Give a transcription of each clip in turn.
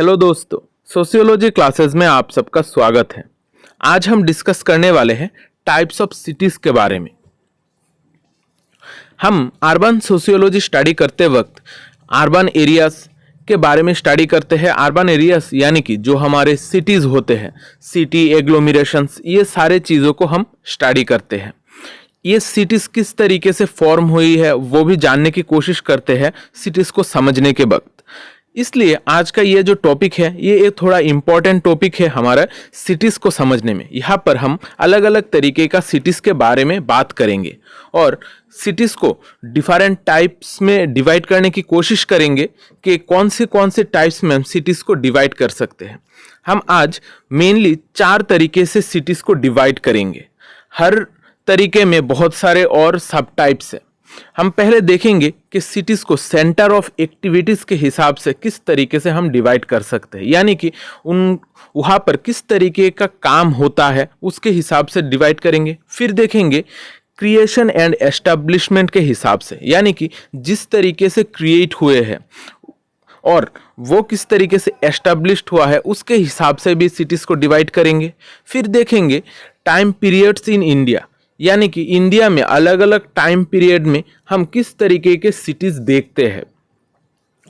Hello दोस्तों, sociology classes में आप सबका स्वागत है। आज हम डिस्कस करने वाले हैं टाइप्स ऑफ सिटीज के बारे में। हम अर्बन सोशियोलॉजी स्टडी करते वक्त अर्बन एरियाज के बारे में स्टडी करते हैं। अर्बन एरियाज यानी कि जो हमारे सिटीज होते हैं, सिटी, एग्लोमरेशंस, ये सारे चीज़ों को हम स्टडी करते हैं। ये सिटीज किस तरीके से फॉर्म हुई है वो भी जानने की कोशिश करते हैं सिटीज को समझने के वक्त। इसलिए आज का ये जो टॉपिक है ये एक थोड़ा इम्पॉर्टेंट टॉपिक है हमारा सिटीज़ को समझने में। यहाँ पर हम अलग अलग तरीके का सिटीज़ के बारे में बात करेंगे और सिटीज़ को डिफरेंट टाइप्स में डिवाइड करने की कोशिश करेंगे कि कौन से टाइप्स में हम सिटीज़ को डिवाइड कर सकते हैं। हम आज मेनली 4 तरीके से सिटीज़ को डिवाइड करेंगे। हर तरीके में बहुत सारे और सब टाइप्स हैं। हम पहले देखेंगे कि सिटीज़ को सेंटर ऑफ एक्टिविटीज़ के हिसाब से किस तरीके से हम डिवाइड कर सकते हैं, यानी कि वहाँ पर किस तरीके का काम होता है उसके हिसाब से डिवाइड करेंगे। फिर देखेंगे क्रिएशन एंड एस्टैब्लिशमेंट के हिसाब से, यानी कि जिस तरीके से क्रिएट हुए हैं और वो किस तरीके से एस्टैब्लिश्ड हुआ है उसके हिसाब से भी सिटीज़ को डिवाइड करेंगे। फिर देखेंगे टाइम पीरियड्स इन इंडिया, यानी कि इंडिया में अलग अलग टाइम पीरियड में हम किस तरीके के सिटीज़ देखते हैं।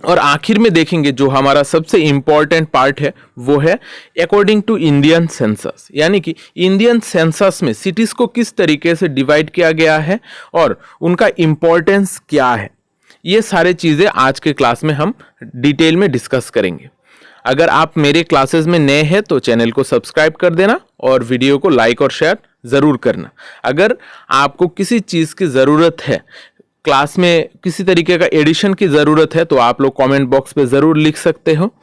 और आखिर में देखेंगे जो हमारा सबसे इम्पॉर्टेंट पार्ट है वो है अकॉर्डिंग टू इंडियन सेंसस, यानी कि इंडियन सेंसस में सिटीज़ को किस तरीके से डिवाइड किया गया है और उनका इम्पोर्टेंस क्या है। ये सारे चीज़ें आज के क्लास में हम डिटेल में डिस्कस करेंगे। अगर आप मेरे क्लासेस में नए हैं तो चैनल को सब्सक्राइब कर देना और वीडियो को लाइक और शेयर ज़रूर करना। अगर आपको किसी चीज़ की ज़रूरत है, क्लास में किसी तरीके का एडिशन की ज़रूरत है, तो आप लोग कमेंट बॉक्स पे ज़रूर लिख सकते हो,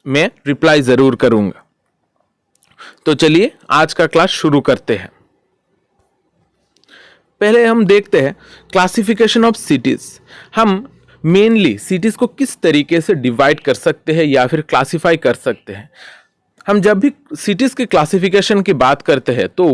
मैं रिप्लाई ज़रूर करूँगा। तो चलिए आज का क्लास शुरू करते हैं। पहले हम देखते हैं क्लासिफिकेशन ऑफ सिटीज़। हम मेनली सिटीज़ को किस तरीके से डिवाइड कर सकते हैं या फिर क्लासिफाई कर सकते हैं। हम जब भी सिटीज़ के क्लासिफिकेशन की बात करते हैं तो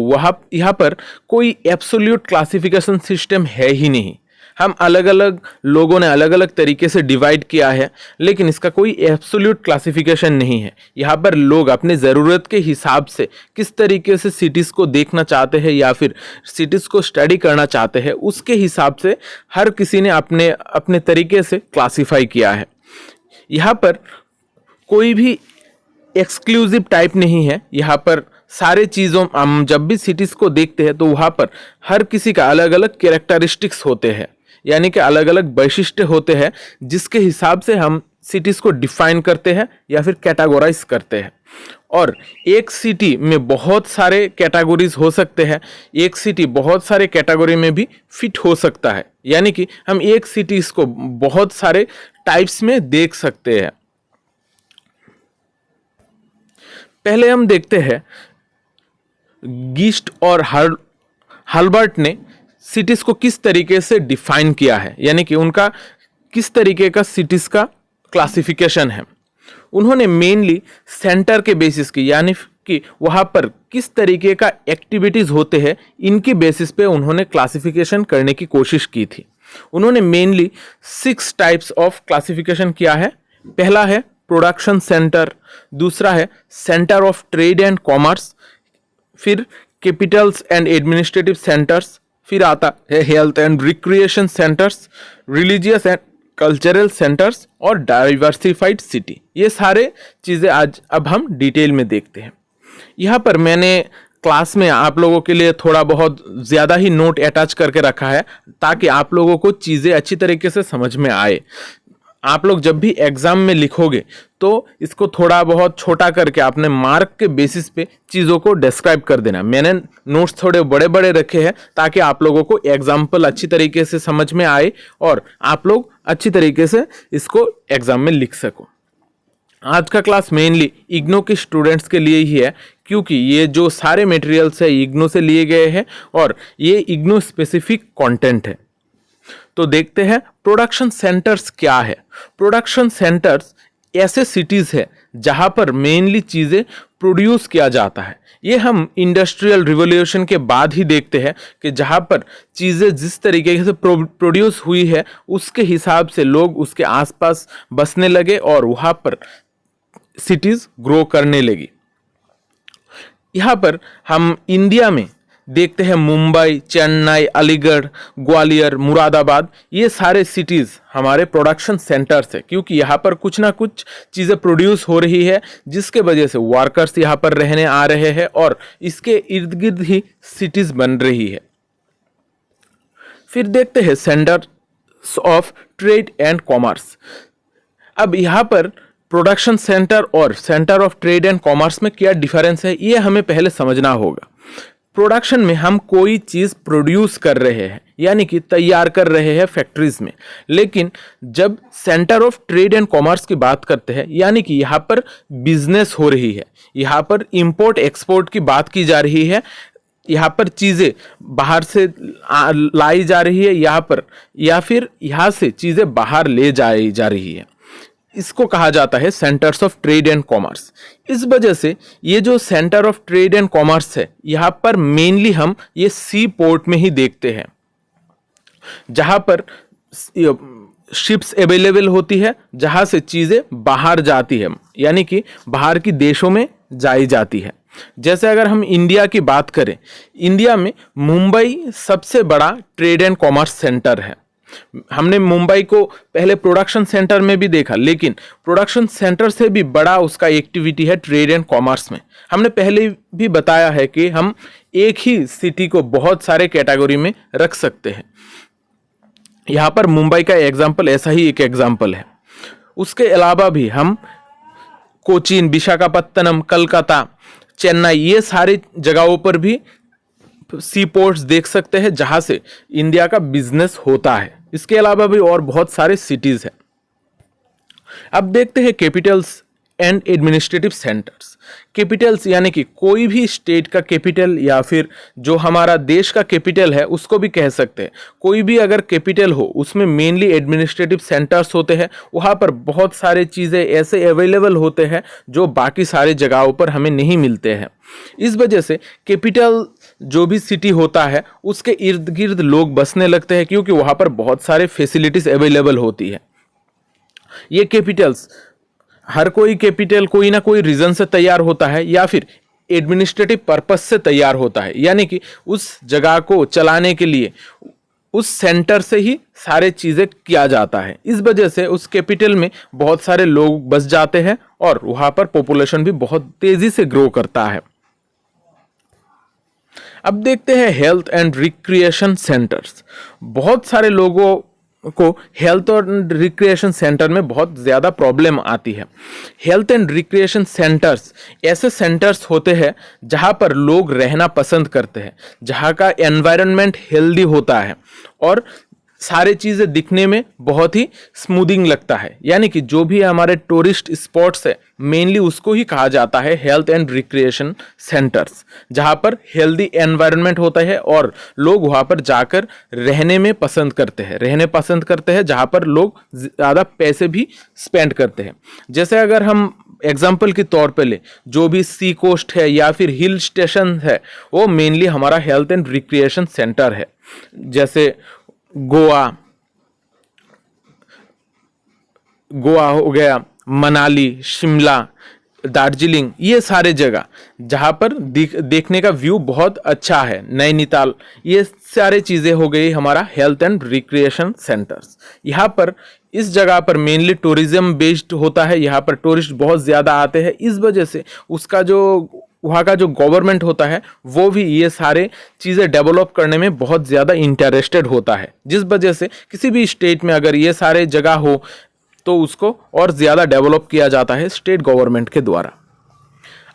यहाँ पर कोई एब्सोल्यूट क्लासिफिकेशन सिस्टम है ही नहीं। हम अलग अलग लोगों ने अलग अलग तरीके से डिवाइड किया है, लेकिन इसका कोई एब्सोल्यूट क्लासिफिकेशन नहीं है। यहाँ पर लोग अपने ज़रूरत के हिसाब से किस तरीके से सिटीज़ को देखना चाहते हैं या फिर सिटीज़ को स्टडी करना चाहते हैं, उसके हिसाब से हर किसी ने अपने अपने तरीके से क्लासीफाई किया है। यहाँ पर कोई भी एक्सक्लूसिव टाइप नहीं है। यहाँ पर सारे चीज़ों हम जब भी सिटीज़ को देखते हैं तो वहाँ पर हर किसी का अलग अलग कैरेक्टरिस्टिक्स होते हैं, यानी कि अलग अलग वैशिष्ट्य होते हैं जिसके हिसाब से हम सिटीज़ को डिफाइन करते हैं या फिर कैटेगोराइज करते हैं। और एक सिटी में बहुत सारे कैटेगरीज हो सकते हैं, एक सिटी बहुत सारे कैटेगरी में भी फिट हो सकता है, यानी कि हम एक सिटीज़ को बहुत सारे टाइप्स में देख सकते हैं। पहले हम देखते हैं गिस्ट और हर्बर्ट ने सिटीज़ को किस तरीके से डिफाइन किया है, यानी कि उनका किस तरीके का सिटीज़ का क्लासिफिकेशन है। उन्होंने मेनली सेंटर के बेसिस की, यानी कि वहाँ पर किस तरीके का एक्टिविटीज़ होते हैं, इनकी बेसिस पे उन्होंने क्लासिफिकेशन करने की कोशिश की थी। उन्होंने मेनली 6 टाइप्स ऑफ क्लासिफिकेशन किया है। पहला है प्रोडक्शन सेंटर, दूसरा है centre of trade and commerce, फिर कैपिटल्स एंड एडमिनिस्ट्रेटिव सेंटर्स, फिर आता है health and recreation centres, religious and cultural centres और डाइवर्सिफाइड सिटी। ये सारे चीज़ें आज अब हम डिटेल में देखते हैं। यहाँ पर मैंने क्लास में आप लोगों के लिए थोड़ा बहुत ज़्यादा ही नोट अटैच करके रखा है ताकि आप लोगों को चीज़ें अच्छी तरीके से समझ में आए। आप लोग जब भी एग्ज़ाम में लिखोगे तो इसको थोड़ा बहुत छोटा करके अपने मार्क के बेसिस पे चीज़ों को डिस्क्राइब कर देना। मैंने नोट्स थोड़े बड़े बड़े रखे हैं ताकि आप लोगों को एग्जाम्पल अच्छी तरीके से समझ में आए और आप लोग अच्छी तरीके से इसको एग्ज़ाम में लिख सको। आज का क्लास मेनली इग्नो के स्टूडेंट्स के लिए ही है, क्योंकि ये जो सारे मटेरियल्स है इग्नो से लिए गए हैं और ये इग्नो स्पेसिफिक कंटेंट है। तो देखते हैं प्रोडक्शन सेंटर्स क्या है। प्रोडक्शन सेंटर्स ऐसे सिटीज़ है जहां पर मेनली चीज़ें प्रोड्यूस किया जाता है। ये हम इंडस्ट्रियल रिवॉल्यूशन के बाद ही देखते हैं कि जहां पर चीज़ें जिस तरीके से प्रोड्यूस हुई है उसके हिसाब से लोग उसके आसपास बसने लगे और वहां पर सिटीज ग्रो करने लगी। यहाँ पर हम इंडिया में देखते हैं मुंबई, चेन्नई, अलीगढ़, ग्वालियर, मुरादाबाद, ये सारे सिटीज़ हमारे प्रोडक्शन सेंटर्स है, क्योंकि यहाँ पर कुछ ना कुछ चीज़ें प्रोड्यूस हो रही है, जिसके वजह से वर्कर्स यहाँ पर रहने आ रहे हैं और इसके इर्द गिर्द ही सिटीज़ बन रही है। फिर देखते हैं centres of trade and commerce. अब यहाँ पर प्रोडक्शन सेंटर और centre of trade and commerce में क्या डिफरेंस है, ये हमें पहले समझना होगा। प्रोडक्शन में हम कोई चीज़ प्रोड्यूस कर रहे हैं, यानी कि तैयार कर रहे हैं फैक्ट्रीज में, लेकिन जब centre of trade and commerce की बात करते हैं, यानी कि यहाँ पर बिजनेस हो रही है, यहाँ पर इंपोर्ट एक्सपोर्ट की बात की जा रही है, यहाँ पर चीज़ें बाहर से लाई जा रही है यहाँ पर, या फिर यहाँ से चीज़ें बाहर ले जाई जा रही है, इसको कहा जाता है centres of trade and commerce. इस वजह से ये जो centre of trade and commerce है, यहाँ पर मेनली हम ये सी पोर्ट में ही देखते हैं, जहाँ पर शिप्स अवेलेबल होती है, जहाँ से चीज़ें बाहर जाती है, यानी कि बाहर की देशों में जाई जाती है। जैसे अगर हम इंडिया की बात करें, इंडिया में मुंबई सबसे बड़ा ट्रेड एंड कॉमर्स सेंटर है। हमने मुंबई को पहले प्रोडक्शन सेंटर में भी देखा, लेकिन प्रोडक्शन सेंटर से भी बड़ा उसका एक्टिविटी है ट्रेड एंड कॉमर्स में। हमने पहले भी बताया है कि हम एक ही सिटी को बहुत सारे कैटेगरी में रख सकते हैं। यहाँ पर मुंबई का एग्जाम्पल ऐसा ही एक एग्जाम्पल है। उसके अलावा भी हम कोचीन, विशाखापत्तनम, कलकत्ता, चेन्नई, ये सारी जगहों पर भी सी पोर्ट्स देख सकते हैं, जहाँ से इंडिया का बिजनेस होता है। इसके अलावा भी और बहुत सारे सिटीज़ हैं। अब देखते हैं Capitals and administrative centres. Capitals यानी कि कोई भी स्टेट का कैपिटल या फिर जो हमारा देश का कैपिटल है उसको भी कह सकते हैं। कोई भी अगर कैपिटल हो उसमें मेनली एडमिनिस्ट्रेटिव सेंटर्स होते हैं, वहाँ पर बहुत सारे चीज़ें ऐसे अवेलेबल होते हैं जो बाकी सारे जगहों पर हमें नहीं मिलते हैं। इस वजह से कैपिटल जो भी सिटी होता है उसके इर्द गिर्द लोग बसने लगते हैं, क्योंकि वहाँ पर बहुत सारे फैसिलिटीज़ अवेलेबल होती है। ये कैपिटल्स, हर कोई कैपिटल कोई ना कोई रीज़न से तैयार होता है या फिर एडमिनिस्ट्रेटिव पर्पस से तैयार होता है, यानी कि उस जगह को चलाने के लिए उस सेंटर से ही सारे चीज़ें किया जाता है। इस वजह से उस कैपिटल में बहुत सारे लोग बस जाते हैं और वहाँ पर पॉपुलेशन भी बहुत तेज़ी से ग्रो करता है। अब देखते हैं हेल्थ एंड रिक्रिएशन सेंटर्स। बहुत सारे लोगों को हेल्थ और रिक्रिएशन सेंटर में बहुत ज़्यादा प्रॉब्लम आती है। हेल्थ एंड रिक्रिएशन सेंटर्स ऐसे सेंटर्स होते हैं जहाँ पर लोग रहना पसंद करते हैं, जहाँ का एनवायरनमेंट हेल्दी होता है और सारे चीज़ें दिखने में बहुत ही स्मूथिंग लगता है, यानी कि जो भी हमारे टूरिस्ट स्पॉट्स है मेनली उसको ही कहा जाता है हेल्थ एंड रिक्रिएशन सेंटर्स, जहाँ पर हेल्दी एनवायरनमेंट होता है और लोग वहाँ पर जाकर रहने पसंद करते हैं, जहाँ पर लोग ज़्यादा पैसे भी स्पेंड करते हैं। जैसे अगर हम एग्जाम्पल के तौर पे ले, जो भी सी कोस्ट है या फिर हिल स्टेशन है वो मेनली हमारा हेल्थ एंड रिक्रिएशन सेंटर है। जैसे गोवा हो गया, मनाली, शिमला, दार्जिलिंग, ये सारे जगह जहाँ पर देखने का व्यू बहुत अच्छा है, नैनीताल, ये सारे चीज़ें हो गई हमारा हेल्थ एंड रिक्रिएशन सेंटर्स। यहाँ पर इस जगह पर मेनली टूरिज्म बेस्ड होता है, यहाँ पर टूरिस्ट बहुत ज़्यादा आते हैं। इस वजह से उसका जो वहाँ का जो गवर्नमेंट होता है वो भी ये सारे चीज़ें डेवलप करने में बहुत ज़्यादा इंटरेस्टेड होता है, जिस वजह से किसी भी स्टेट में अगर ये सारे जगह हो तो उसको और ज़्यादा डेवलप किया जाता है स्टेट गवर्नमेंट के द्वारा।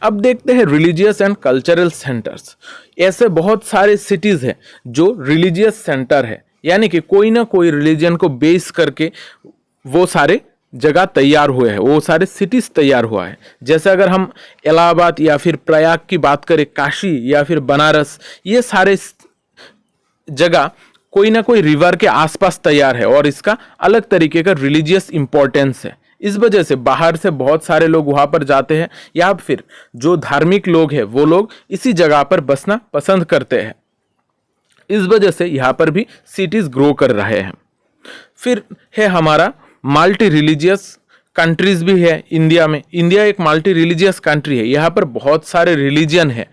अब देखते हैं रिलीजियस एंड कल्चरल सेंटर्स। ऐसे बहुत सारे सिटीज़ हैं जो रिलीजियस सेंटर है, यानी कि कोई ना कोई रिलीजन को बेस करके वो सारे जगह तैयार हुए हैं, वो सारे सिटीज़ तैयार हुआ है। जैसे अगर हम इलाहाबाद या फिर प्रयाग की बात करें, काशी या फिर बनारस, ये सारे जगह कोई ना कोई रिवर के आसपास तैयार है और इसका अलग तरीके का रिलीजियस इंपॉर्टेंस है। इस वजह से बाहर से बहुत सारे लोग वहाँ पर जाते हैं, या फिर जो धार्मिक लोग हैं वो लोग इसी जगह पर बसना पसंद करते हैं। इस वजह से यहाँ पर भी सिटीज़ ग्रो कर रहे हैं। फिर है हमारा मल्टी रिलीजियस कंट्रीज भी है इंडिया में। इंडिया एक मल्टी रिलीजियस कंट्री है, यहाँ पर बहुत सारे रिलीजन है।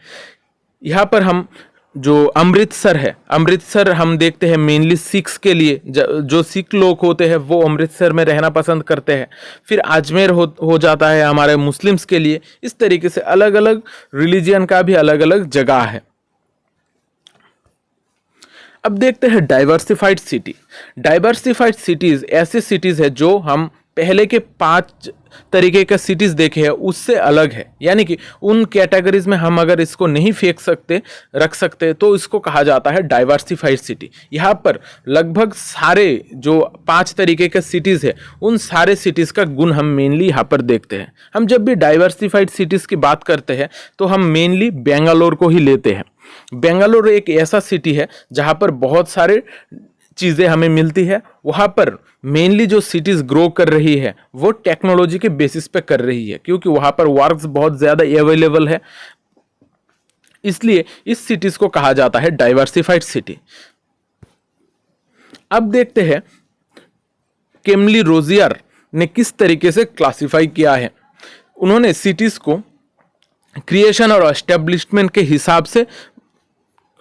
यहाँ पर हम जो अमृतसर है, अमृतसर हम देखते हैं मेनली सिख्स के लिए, जो सिख लोग होते हैं वो अमृतसर में रहना पसंद करते हैं। फिर अजमेर हो जाता है हमारे मुस्लिम्स के लिए। इस तरीके से अलग अलग रिलीजियन का भी अलग अलग जगह है। अब देखते हैं डाइवर्सिफाइड सिटी। डाइवर्सिफाइड सिटीज ऐसे सिटीज है जो हम पहले के 5 तरीके के सिटीज देखे हैं उससे अलग है, यानी कि उन कैटेगरीज में हम अगर इसको नहीं रख सकते तो इसको कहा जाता है डाइवर्सिफाइड सिटी। यहाँ पर लगभग सारे जो 5 तरीके के सिटीज है उन सारे सिटीज का गुण हम मेनली यहाँ पर देखते हैं। हम जब भी डाइवर्सिफाइड सिटीज की बात करते हैं तो हम मेनली बेंगलोर को ही लेते हैं। बेंगलोर एक ऐसा सिटी है जहाँ पर बहुत सारे चीज़ें हमें मिलती है। वहाँ पर मेनली जो सिटीज़ ग्रो कर रही है वो टेक्नोलॉजी के बेसिस पे कर रही है, क्योंकि वहाँ पर वर्क्स बहुत ज़्यादा अवेलेबल है, इसलिए इस सिटीज़ को कहा जाता है डाइवर्सिफाइड सिटी। अब देखते हैं केमली रोजियर ने किस तरीके से क्लासिफाई किया है। उन्होंने सिटीज़ को क्रिएशन और एस्टेब्लिशमेंट के हिसाब से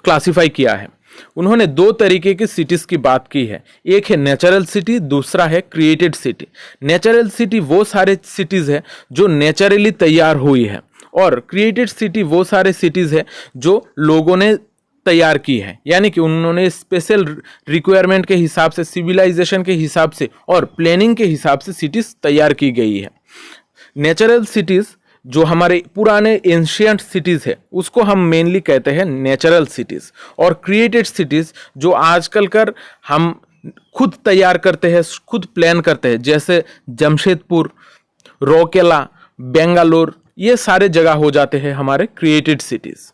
क्लासिफाई किया है। उन्होंने 2 तरीके की सिटीज की बात की है, एक है नेचुरल सिटी, दूसरा है क्रिएटेड सिटी। नेचुरल सिटी वो सारे सिटीज है जो नेचुरली तैयार हुई है, और क्रिएटेड सिटी वो सारे सिटीज है जो लोगों ने तैयार की है, यानी कि उन्होंने स्पेशल रिक्वायरमेंट के हिसाब से, सिविलाइजेशन के हिसाब से और प्लानिंग के हिसाब से सिटीज तैयार की गई है। नेचुरल सिटीज जो हमारे पुराने एंशियंट सिटीज़ है उसको हम मेनली कहते हैं नेचुरल सिटीज़, और क्रिएटेड सिटीज़ जो आजकल कर हम खुद तैयार करते हैं, खुद प्लान करते हैं, जैसे जमशेदपुर, रौकेला, बेंगलोर, ये सारे जगह हो जाते हैं हमारे क्रिएटेड सिटीज़।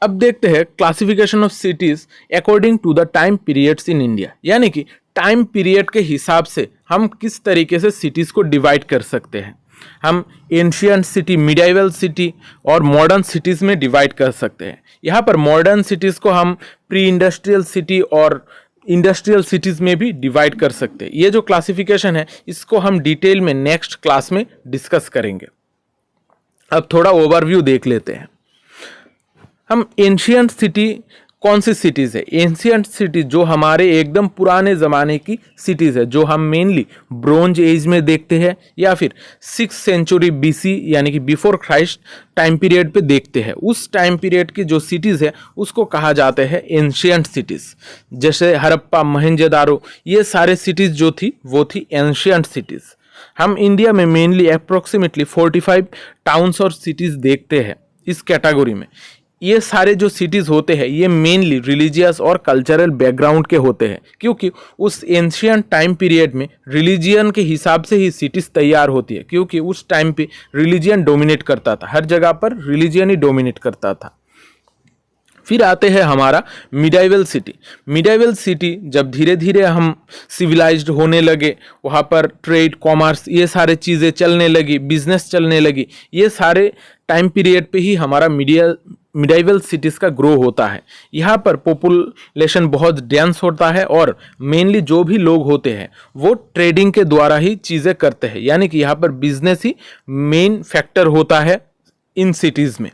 अब देखते हैं classification of cities according to the time periods in India, यानी कि टाइम पीरियड के हिसाब से हम किस तरीके से सिटीज़ को डिवाइड कर सकते हैं। हम एंशियंट सिटी, मिडाइवल सिटी और मॉडर्न सिटीज़ में डिवाइड कर सकते हैं। यहाँ पर मॉडर्न सिटीज़ को हम प्री इंडस्ट्रियल सिटी और इंडस्ट्रियल सिटीज़ में भी डिवाइड कर सकते हैं। ये जो क्लासिफिकेशन है इसको हम डिटेल में नेक्स्ट क्लास में डिस्कस करेंगे। अब थोड़ा ओवरव्यू देख लेते हैं। हम एंशियंट सिटी कौन सी सिटीज़ है? एंशियंट सिटी जो हमारे एकदम पुराने ज़माने की सिटीज़ है, जो हम मेनली ब्रोंज एज में देखते हैं या फिर 6th सेंचुरी BC यानी कि बिफोर क्राइस्ट टाइम पीरियड पे देखते हैं। उस टाइम पीरियड की जो सिटीज़ है उसको कहा जाता है एंशियंट सिटीज़। जैसे हड़प्पा, मोहनजोदारो, ये सारे सिटीज़ जो थी वो थी एंशियंट सिटीज़। हम इंडिया में मेनली अप्रोक्सीमेटली 45 टाउन्स और सिटीज़ देखते हैं इस कैटेगरी में। ये सारे जो सिटीज़ होते हैं ये मेनली रिलीजियस और कल्चरल बैकग्राउंड के होते हैं, क्योंकि उस एंशियंट टाइम पीरियड में रिलीजियन के हिसाब से ही सिटीज़ तैयार होती है, क्योंकि उस टाइम पे रिलीजियन डोमिनेट करता था, हर जगह पर रिलीजियन ही डोमिनेट करता था। फिर आते हैं हमारा मिडाइवल सिटी। मिडाइवल सिटी जब धीरे धीरे हम सिविलाइज्ड होने लगे, वहाँ पर ट्रेड, कॉमर्स, ये सारे चीज़ें चलने लगी, बिजनेस चलने लगी, ये सारे टाइम पीरियड पे ही हमारा मिडाइवल सिटीज़ का ग्रो होता है। यहाँ पर पॉपुलेशन बहुत डेंस होता है और मेनली जो भी लोग होते हैं वो ट्रेडिंग के द्वारा ही चीज़ें करते हैं, यानी कि यहाँ पर बिजनेस ही मेन फैक्टर होता है इन सिटीज़ में।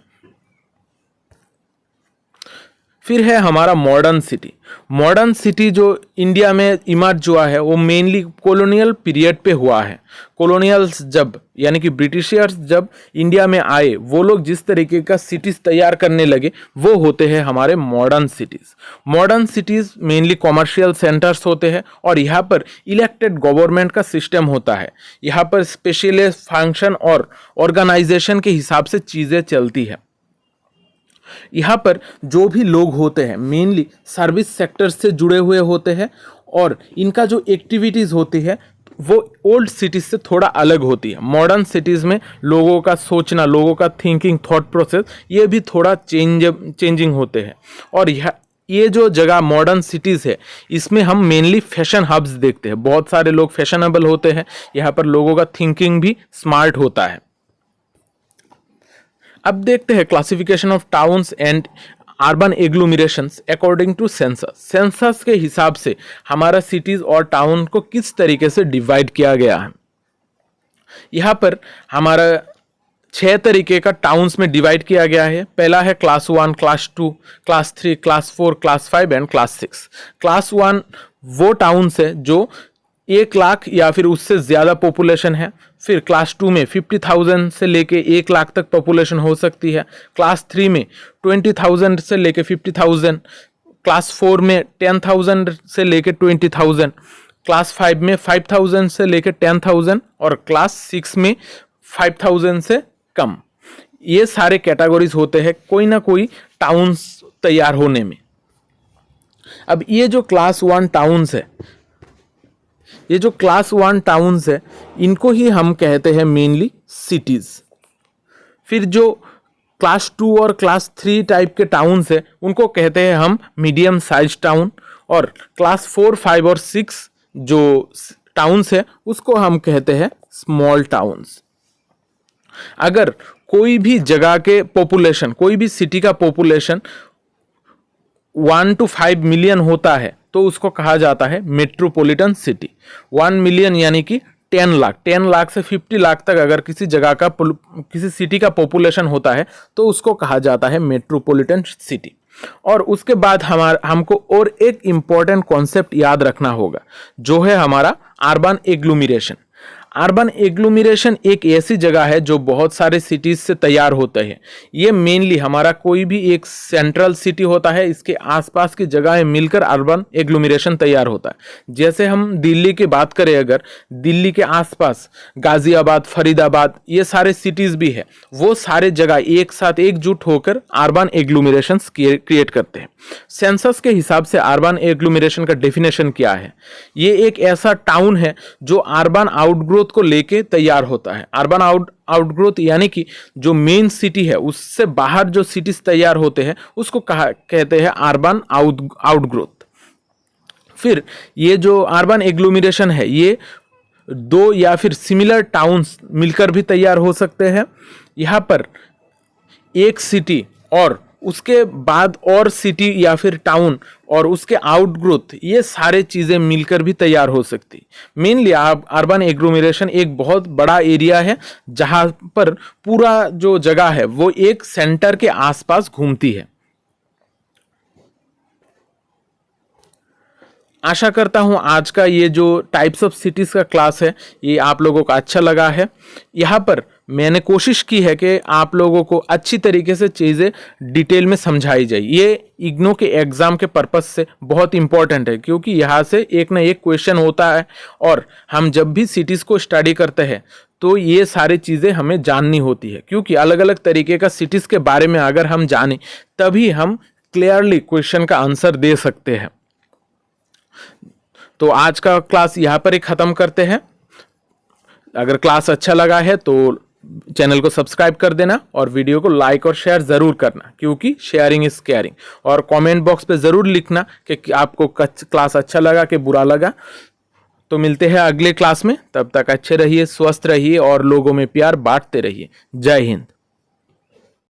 फिर है हमारा मॉडर्न सिटी। मॉडर्न सिटी जो इंडिया में इमर्ज हुआ है वो मेनली कॉलोनियल पीरियड पे हुआ है। कॉलोनियल्स जब, यानी कि ब्रिटिशर्स जब इंडिया में आए, वो लोग जिस तरीके का सिटीज़ तैयार करने लगे वो होते हैं हमारे modern cities. Modern cities mainly commercial centres होते हैं और यहाँ पर इलेक्टेड गवर्नमेंट का सिस्टम होता है। यहाँ पर स्पेशलिस्ट फंक्शन और ऑर्गेनाइजेशन के हिसाब से चीज़ें चलती है। यहाँ पर जो भी लोग होते हैं मेनली सर्विस सेक्टर से जुड़े हुए होते हैं और इनका जो एक्टिविटीज़ होती है वो ओल्ड सिटीज़ से थोड़ा अलग होती है। मॉडर्न सिटीज़ में लोगों का सोचना, लोगों का थिंकिंग, थॉट प्रोसेस, ये भी थोड़ा चेंजिंग होते हैं। और ये जो जगह मॉडर्न सिटीज़ है इसमें हम मेनली फैशन हब्स देखते हैं। बहुत सारे लोग फैशनेबल होते हैं, यहाँ पर लोगों का थिंकिंग भी स्मार्ट होता है। अब देखते हैं classification of towns and urban agglomerations according to census. Census के हिसाब से हमारा सिटीज और टाउन को किस तरीके से डिवाइड किया गया है। यहाँ पर हमारा 6 तरीके का टाउन्स में डिवाइड किया गया है। पहला है class 1, class 2, class 3, class 4, class 5 and class 6। Class 1 वो टाउन्स है जो 1 लाख या फिर उससे ज़्यादा पॉपुलेशन है। फिर क्लास 2 में 50,000 से लेके 1 लाख तक पॉपुलेशन हो सकती है। क्लास 3 में 20,000 से लेके 50,000। क्लास 4 में 10,000 से लेके 20,000। क्लास 5 में 5,000 से लेके 10,000 और क्लास 6 में 5,000 से कम। ये सारे कैटेगरीज होते हैं कोई ना कोई टाउन्स तैयार होने में। अब ये जो क्लास 1 टाउन्स है, ये जो क्लास 1 टाउन्स है, इनको ही हम कहते हैं मेनली सिटीज। फिर जो क्लास 2 और क्लास 3 टाइप के टाउन्स है, उनको कहते हैं हम मीडियम साइज टाउन। और क्लास 4, 5 और 6 जो टाउन्स है, उसको हम कहते हैं स्मॉल टाउन्स। अगर कोई भी जगह के पॉपुलेशन, कोई भी सिटी का पॉपुलेशन 1 to 5 मिलियन होता है तो उसको कहा जाता है मेट्रोपॉलिटन सिटी। 1 मिलियन यानी कि 10 लाख, 10 लाख से 50 लाख तक अगर किसी जगह का, किसी सिटी का पॉपुलेशन होता है तो उसको कहा जाता है मेट्रोपॉलिटन सिटी। और उसके बाद हमको और एक इम्पॉर्टेंट कॉन्सेप्ट याद रखना होगा, जो है हमारा अर्बन एग्लोमरेशन। अर्बन एग्लोमरेशन एक ऐसी जगह है जो बहुत सारे सिटीज से तैयार होते हैं। ये मेनली हमारा कोई भी एक सेंट्रल सिटी होता है, इसके आसपास की जगहें मिलकर अर्बन एग्लोमरेशन तैयार होता है। जैसे हम दिल्ली की बात करें, अगर दिल्ली के आसपास गाजियाबाद, फरीदाबाद, ये सारे सिटीज भी है, वो सारे जगह एक साथ एकजुट होकर अर्बन एग्लोमरेशन क्रिएट करते हैं। सेंसस के हिसाब से अर्बन एग्लोमरेशन का डेफिनेशन क्या है? ये एक ऐसा टाउन है जो अर्बन आउटग्रोथ को लेके तैयार होता है। अर्बन आउटग्रोथ यानी कि जो मेन सिटी है उससे बाहर जो सिटीज तैयार होते हैं उसको कहते हैं अर्बन आउटग्रोथ। फिर ये जो अर्बन एग्लोमरेशन है, ये 2 या फिर सिमिलर टाउन्स मिलकर भी तैयार हो सकते हैं। यहाँ पर एक सिटी और उसके बाद और सिटी या फिर टाउन और उसके आउटग्रोथ, ये सारे चीज़ें मिलकर भी तैयार हो सकती। मेनली अर्बन एग्लोमरेशन एक बहुत बड़ा एरिया है जहाँ पर पूरा जो जगह है वो एक सेंटर के आसपास घूमती है। आशा करता हूँ आज का ये जो टाइप्स ऑफ सिटीज़ का क्लास है ये आप लोगों को अच्छा लगा है। यहाँ पर मैंने कोशिश की है कि आप लोगों को अच्छी तरीके से चीज़ें डिटेल में समझाई जाए। ये इग्नो के एग्ज़ाम के पर्पस से बहुत इंपॉर्टेंट है, क्योंकि यहाँ से एक ना एक क्वेश्चन होता है और हम जब भी सिटीज़ को स्टडी करते हैं तो ये सारी चीज़ें हमें जाननी होती है, क्योंकि अलग अलग तरीके का सिटीज़ के बारे में अगर हम जानें तभी हम क्लियरली क्वेश्चन का आंसर दे सकते हैं। तो आज का क्लास यहाँ पर ही ख़त्म करते हैं। अगर क्लास अच्छा लगा है तो चैनल को सब्सक्राइब कर देना और वीडियो को लाइक और शेयर ज़रूर करना, क्योंकि शेयरिंग इज़ केयरिंग। और कमेंट बॉक्स पे ज़रूर लिखना कि आपको क्लास अच्छा लगा कि बुरा लगा। तो मिलते हैं अगले क्लास में, तब तक अच्छे रहिए, स्वस्थ रहिए और लोगों में प्यार बांटते रहिए। जय हिंद।